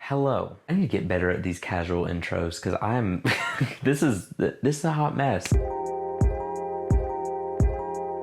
Hello. I need to get better at these casual intros because I'm this is a hot mess.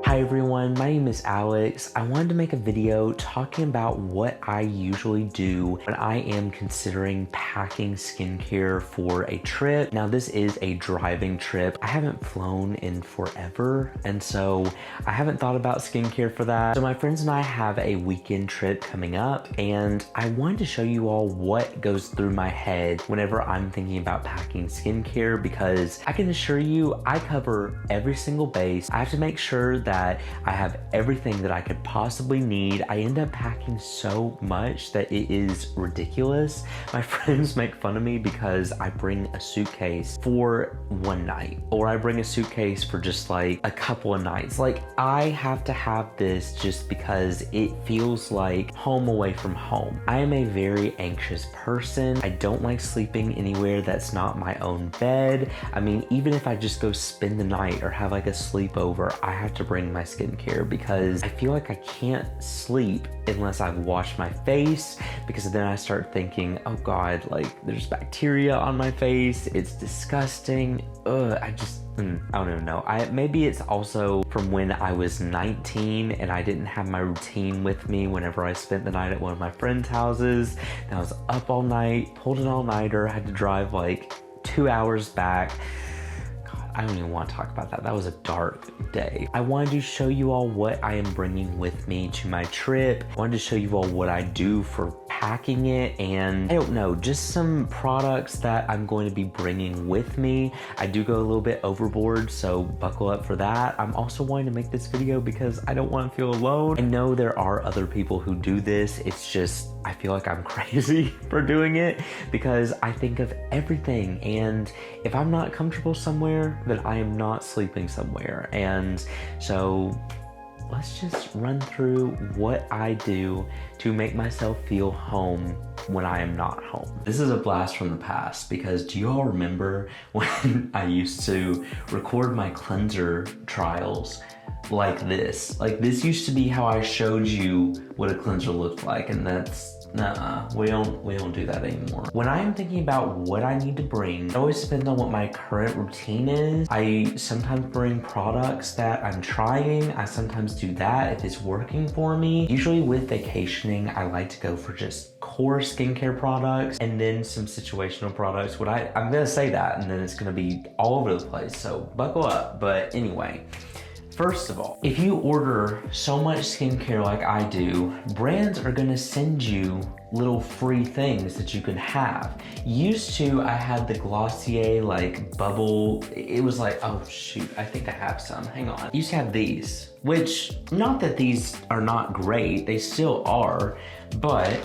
Hi everyone, my name is Alex. I wanted to make a video talking about what I usually do when I am considering packing skincare for a trip. Now this is a driving trip. I haven't flown in forever, and so I haven't thought about skincare for that. So my friends and I have a weekend trip coming up, and I wanted to show you all what goes through my head whenever I'm thinking about packing skincare, because I can assure you I cover every single base. I have to make sure that I have everything that I could possibly need. I end up packing so much that it is ridiculous. My friends make fun of me because I bring a suitcase for one night, or I bring a suitcase for just like a couple of nights. Like, I have to have this just because it feels like home away from home. I am a very anxious person. I don't like sleeping anywhere that's not my own bed. I mean, even if I just go spend the night or have like a sleepover, I have to bring my skincare because I feel like I can't sleep unless I've washed my face, because then I start thinking, oh God, like there's bacteria on my face. It's disgusting. I don't even know. Maybe it's also from when I was 19 and I didn't have my routine with me whenever I spent the night at one of my friends' houses. And I was up all night, pulled an all-nighter, had to drive like 2 hours back. I don't even want to talk about that. That was a dark day. I wanted to show you all what I am bringing with me to my trip. I wanted to show you all what I do for packing it, and I don't know, just some products that I'm going to be bringing with me. I do go a little bit overboard, so buckle up for that. I'm also wanting to make this video because I don't want to feel alone. I know there are other people who do this. It's just, I feel like I'm crazy for doing it because I think of everything, and if I'm not comfortable somewhere, then I am not sleeping somewhere. And so let's just run through what I do to make myself feel home when I am not home. This is a blast from the past because do you all remember when I used to record my cleanser trials like this? Like, this used to be how I showed you what a cleanser looked like, and that's we don't do that anymore. When I am thinking about what I need to bring, it always depends on what my current routine is. I sometimes bring products that I'm trying. I sometimes do that if it's working for me. Usually with vacationing, I like to go for just core skincare products and then some situational products. I'm gonna say that, and then it's gonna be all over the place, so buckle up. But anyway, first of all, if you order so much skincare like I do, brands are gonna send you little free things that you can have. Used to, I had the Glossier like bubble. It was like, oh shoot, I think I have some, hang on. Used to have these, which, not that these are not great, they still are, but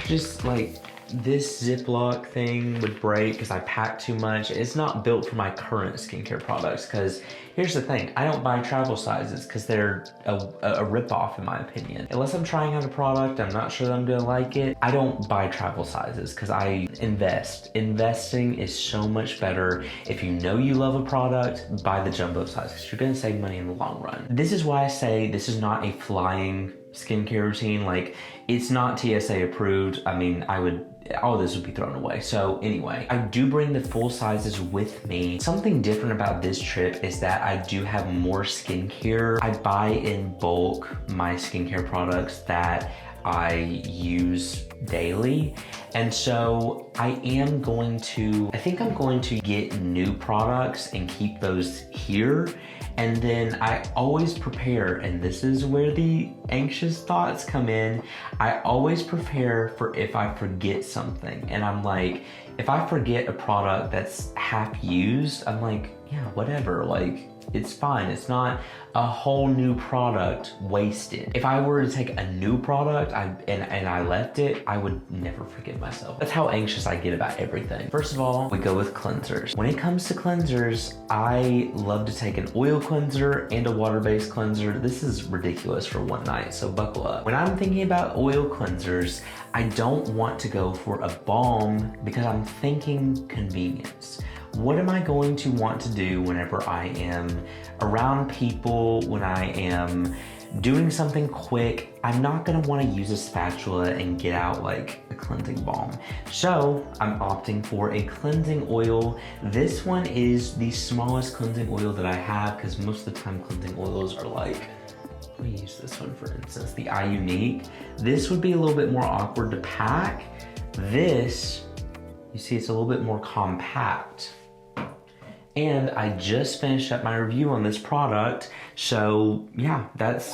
just like, this Ziploc thing would break because I pack too much. It's not built for my current skincare products, because here's the thing, I don't buy travel sizes because they're a ripoff in my opinion. Unless I'm trying out a product, I'm not sure that I'm gonna like it, I don't buy travel sizes because I invest. Investing is so much better. If you know you love a product, buy the jumbo size because you're gonna save money in the long run. This is why I say this is not a flying skincare routine. Like, it's not TSA approved. I mean, all of this would be thrown away. So anyway, I do bring the full sizes with me. Something different about this trip is that I do have more skincare. I buy in bulk my skincare products that I use daily. And so I think I'm going to get new products and keep those here. And then I always prepare, and this is where the anxious thoughts come in. I always prepare for if I forget something. And I'm like, if I forget a product that's half used, I'm like, yeah, whatever, like, it's fine. It's not a whole new product wasted. If I were to take a new product and I left it, I would never forgive myself. That's how anxious I get about everything. First of all, we go with cleansers. When it comes to cleansers, I love to take an oil cleanser and a water-based cleanser. This is ridiculous for one night, so buckle up. When I'm thinking about oil cleansers, I don't want to go for a balm because I'm thinking convenience. What am I going to want to do whenever I am around people, when I am doing something quick, I'm not gonna wanna use a spatula and get out like a cleansing balm. So I'm opting for a cleansing oil. This one is the smallest cleansing oil that I have because most of the time cleansing oils are like, let me use this one for instance, the iUnique. This would be a little bit more awkward to pack. This, you see it's a little bit more compact. And I just finished up my review on this product. So yeah, that's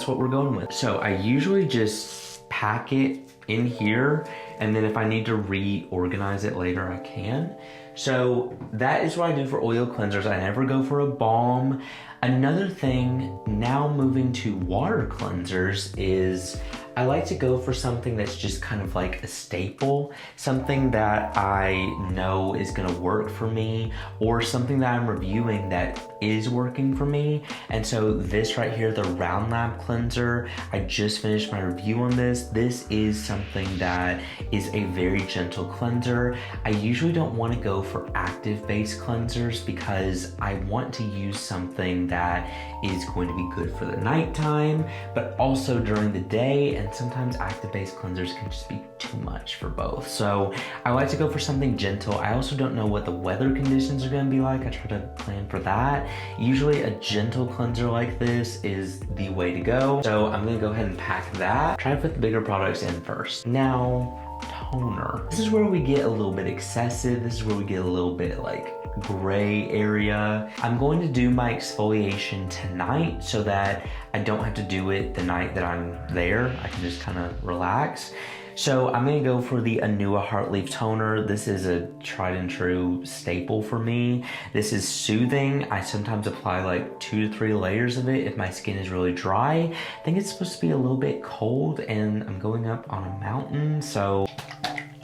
what we're going with. So I usually just pack it in here, and then if I need to reorganize it later, I can. So that is what I do for oil cleansers. I never go for a balm. Another thing, now moving to water cleansers, is I like to go for something that's just kind of like a staple, something that I know is gonna work for me, or something that I'm reviewing that is working for me. And so this right here, the Round Lab cleanser, I just finished my review on this. This is something that is a very gentle cleanser. I usually don't want to go for active base cleansers because I want to use something that is going to be good for the nighttime, but also during the day. And sometimes active base cleansers can just be too much for both. So I like to go for something gentle. I also don't know what the weather conditions are going to be like. I try to plan for that. Usually a gentle cleanser like this is the way to go. So I'm going to go ahead and pack that. Try to put the bigger products in first. Now, toner. This is where we get a little bit excessive. This is where we get a little bit like gray area. I'm going to do my exfoliation tonight so that I don't have to do it the night that I'm there. I can just kind of relax. So I'm gonna go for the Anua Heartleaf Toner. This is a tried and true staple for me. This is soothing. I sometimes apply like 2 to 3 layers of it if my skin is really dry. I think it's supposed to be a little bit cold and I'm going up on a mountain, so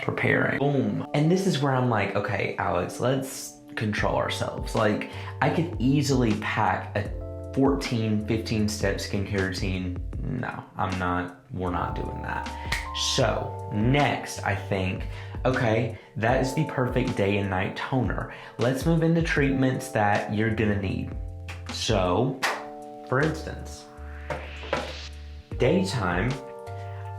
preparing. Boom. And this is where I'm like, okay, Alex, let's control ourselves. Like, I could easily pack a 14, 15 step skincare routine. No, we're not doing that. So next, I think, okay, that is the perfect day and night toner. Let's move into treatments that you're gonna need. So, for instance, daytime,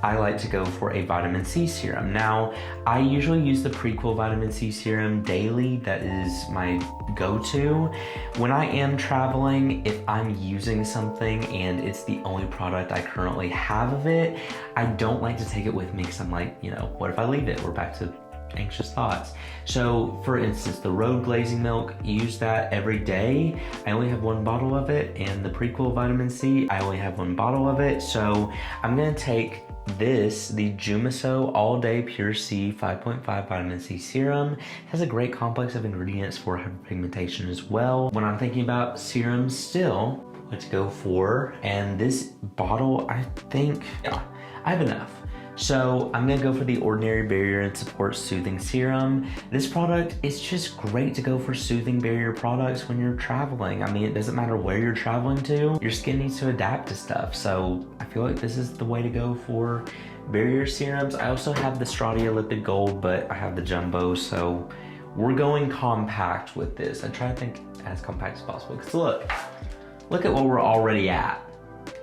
I like to go for a vitamin C serum. Now, I usually use the Prequel vitamin C serum daily. That is my go-to. When I am traveling, if I'm using something and it's the only product I currently have of it, I don't like to take it with me because I'm like, you know, what if I leave it? We're back to anxious thoughts. So for instance, the Road Glazing Milk, use that every day. I only have 1 bottle of it, and the Prequel vitamin C, I only have 1 bottle of it. So I'm gonna take this, the Jumiso All Day Pure C 5.5 Vitamin C Serum. It has a great complex of ingredients for hyperpigmentation as well. When I'm thinking about serums still, let's go for, and this bottle, I think, yeah, I have enough. So I'm gonna go for the Ordinary Barrier and Support Soothing Serum. This product is just great to go for soothing barrier products when you're traveling. I mean, it doesn't matter where you're traveling to, your skin needs to adapt to stuff. So I feel like this is the way to go for barrier serums. I also have the Stratia Lipid Gold, but I have the Jumbo, so we're going compact with this. I try to think as compact as possible, because look at what we're already at.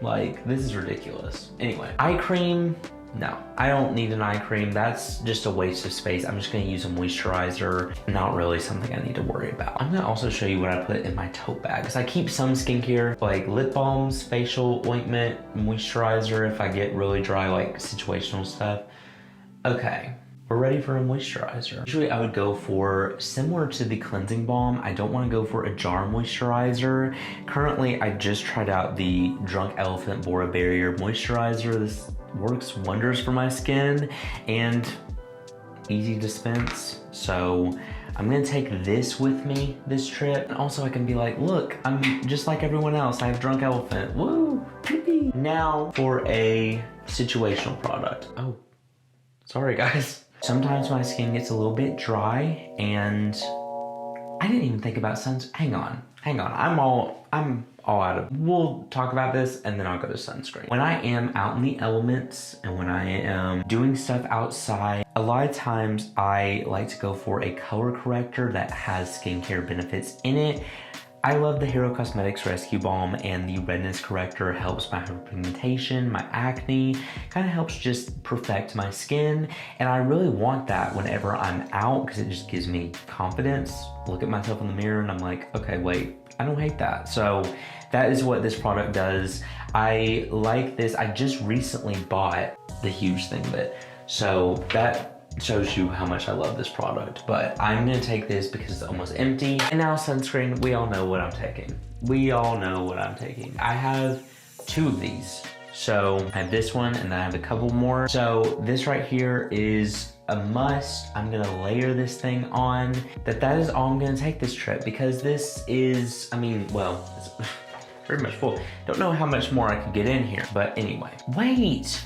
Like, this is ridiculous. Anyway, eye cream. No, I don't need an eye cream. That's just a waste of space. I'm just gonna use a moisturizer. Not really something I need to worry about. I'm gonna also show you what I put in my tote bag, because I keep some skincare, like lip balms, facial ointment, moisturizer if I get really dry, like situational stuff. Okay, we're ready for a moisturizer. Usually I would go for, similar to the cleansing balm, I don't wanna go for a jar moisturizer. Currently, I just tried out the Drunk Elephant Bora Barrier Moisturizer. This works wonders for my skin and easy dispense. So I'm gonna take this with me this trip. And also I can be like, look, I'm just like everyone else. I have Drunk Elephant, woo, yippee. Now for a situational product. Oh, sorry guys. Sometimes my skin gets a little bit dry and I didn't even think about hang on. I'm all out of, we'll talk about this and then I'll go to sunscreen. When I am out in the elements and when I am doing stuff outside, a lot of times I like to go for a color corrector that has skincare benefits in it. I love the Hero Cosmetics Rescue Balm, and the redness corrector helps my hyperpigmentation, my acne, kind of helps just perfect my skin. And I really want that whenever I'm out because it just gives me confidence. Look at myself in the mirror and I'm like, okay, wait, I don't hate that. So that is what this product does. I like this. I just recently bought the huge thing of it. So that shows you how much I love this product. But I'm gonna take this because it's almost empty. And now sunscreen, we all know what I'm taking. We all know what I'm taking. I have 2 of these. So I have this one and then I have a couple more. So this right here is a must. I'm gonna layer this thing on. That is all I'm gonna take this trip because this is, I mean, well, it's pretty much full. Don't know how much more I could get in here, but anyway. Wait.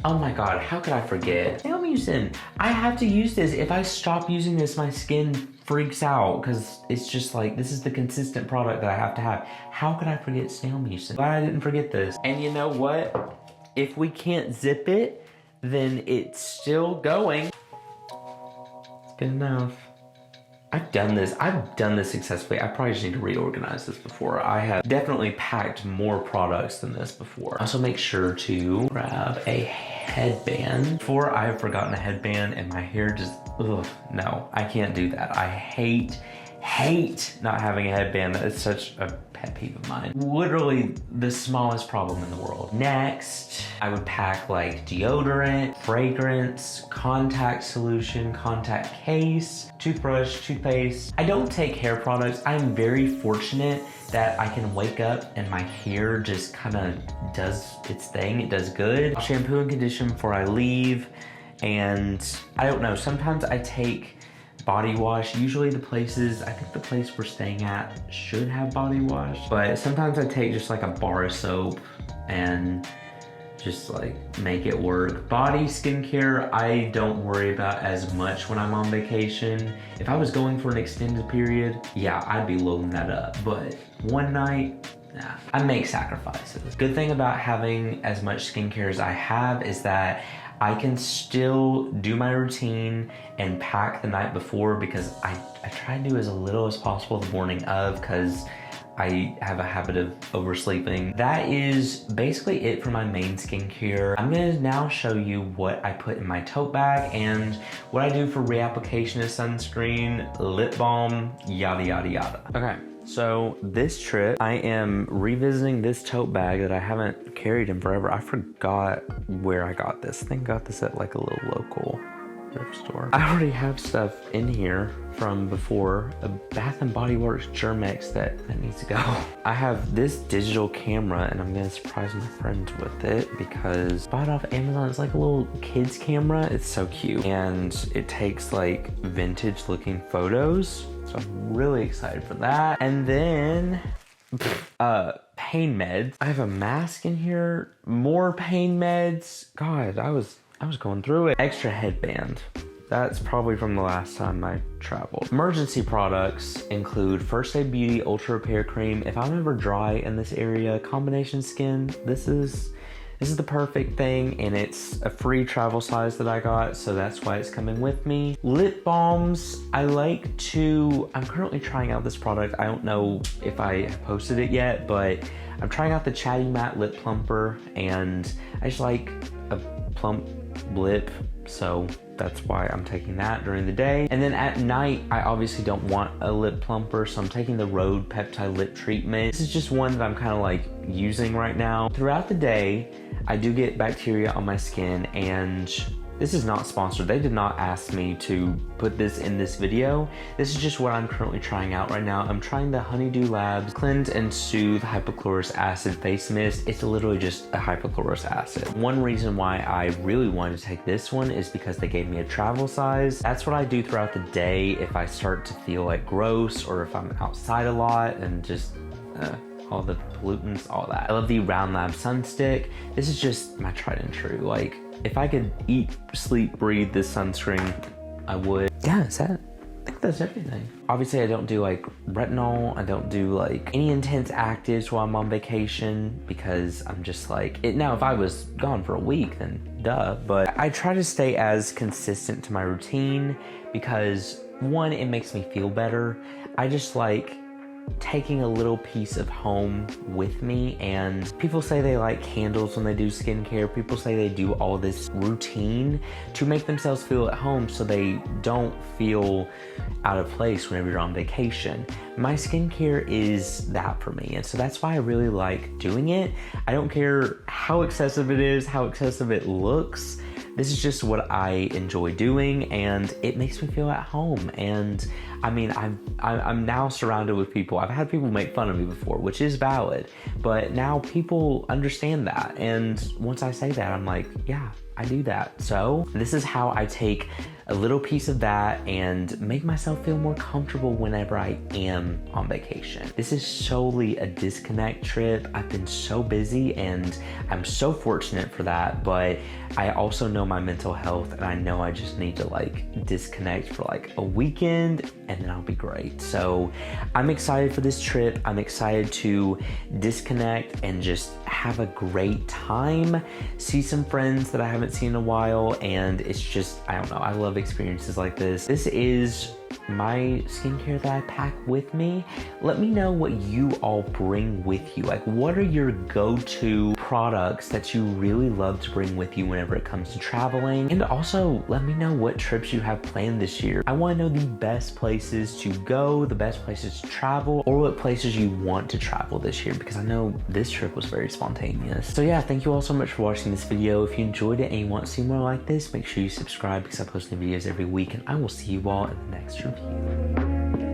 Oh my God, how could I forget? Snail mucin. I have to use this. If I stop using this, my skin freaks out because it's just like, this is the consistent product that I have to have. How could I forget snail mucin? Glad I didn't forget this. And you know what? If we can't zip it, then it's still going. Good enough. I've done this successfully. I probably just need to reorganize this before. I have definitely packed more products than this before. Also make sure to grab a headband. Before I've forgotten a headband and my hair just, ugh, no, I can't do that. I hate not having a headband. That is such a pet peeve of mine. Literally the smallest problem in the world. Next, I would pack like deodorant, fragrance, contact solution, contact case, toothbrush, toothpaste. I don't take hair products. I'm very fortunate that I can wake up and my hair just kind of does its thing. It does good. I'll shampoo and condition before I leave. And I don't know, sometimes I take body wash. Usually I think the place we're staying at should have body wash, but sometimes I take just like a bar of soap and just like make it work. Body skincare, I don't worry about as much when I'm on vacation. If I was going for an extended period, yeah, I'd be loading that up, but one night, nah, I make sacrifices. Good thing about having as much skincare as I have is that I can still do my routine and pack the night before because I try to do as little as possible the morning of because I have a habit of oversleeping. That is basically it for my main skincare. I'm gonna now show you what I put in my tote bag and what I do for reapplication of sunscreen, lip balm, yada, yada, yada. Okay. So this trip, I am revisiting this tote bag that I haven't carried in forever. I forgot where I got this. I think I got this at like a little local thrift store. I already have stuff in here from before, a Bath & Body Works Germex that needs to go. I have this digital camera and I'm gonna surprise my friends with it because I bought it off Amazon. It's like a little kid's camera. It's so cute. And it takes like vintage looking photos. So I'm really excited for that. And then, pain meds. I have a mask in here, more pain meds. God, I was going through it. Extra headband. That's probably from the last time I traveled. Emergency products include First Aid Beauty Ultra Repair Cream. If I'm ever dry in this area, combination skin, this is the perfect thing, and it's a free travel size that I got, so that's why it's coming with me. Lip balms, I'm currently trying out this product. I don't know if I have posted it yet, but I'm trying out the Chatty Matte Lip Plumper, and I just like a plump lip, so that's why I'm taking that during the day. And then at night, I obviously don't want a lip plumper, so I'm taking the Rhode Peptide Lip Treatment. This is just one that I'm kind of like using right now. Throughout the day, I do get bacteria on my skin, and this is not sponsored. They did not ask me to put this in this video. This is just what I'm currently trying out right now. I'm trying the Honeydew Labs Cleanse and Soothe Hypochlorous Acid Face Mist. It's literally just a hypochlorous acid. One reason why I really wanted to take this one is because they gave me a travel size. That's what I do throughout the day if I start to feel like gross or if I'm outside a lot and just all the pollutants, all that. I love the Round Lab Sun Stick. This is just my tried and true. Like, if I could eat, sleep, breathe this sunscreen, I would. Yeah, I think that's everything. Obviously, I don't do like retinol. I don't do like any intense actives while I'm on vacation because I'm just like, now if I was gone for a week, then duh. But I try to stay as consistent to my routine because one, it makes me feel better. I just like taking a little piece of home with me. And people say they like candles when they do skincare. People say they do all this routine to make themselves feel at home so they don't feel out of place whenever you're on vacation. My skincare is that for me, and so that's why I really like doing it. I don't care how excessive it is, how excessive it looks. This is just what I enjoy doing, and it makes me feel at home. And I mean, I'm now surrounded with people. I've had people make fun of me before, which is valid, but now people understand that. And once I say that, I'm like, yeah, I do that. So this is how I take a little piece of that and make myself feel more comfortable whenever I am on vacation. This is solely a disconnect trip. I've been so busy and I'm so fortunate for that, but I also know my mental health and I know I just need to like disconnect for like a weekend and then I'll be great. So I'm excited for this trip. I'm excited to disconnect and just have a great time, see some friends that I haven't seen in a while, and it's just, I don't know, I love experiences like this. This is my skincare that I pack with me. Let me know what you all bring with you. Like, what are your go-to products that you really love to bring with you whenever it comes to traveling? And also let me know what trips you have planned this year. I want to know the best places to go, the best places to travel, or what places you want to travel this year, because I know this trip was very spontaneous. So yeah, thank you all so much for watching this video. If you enjoyed it and you want to see more like this, make sure you subscribe because I post new videos every week, and I will see you all in the next review.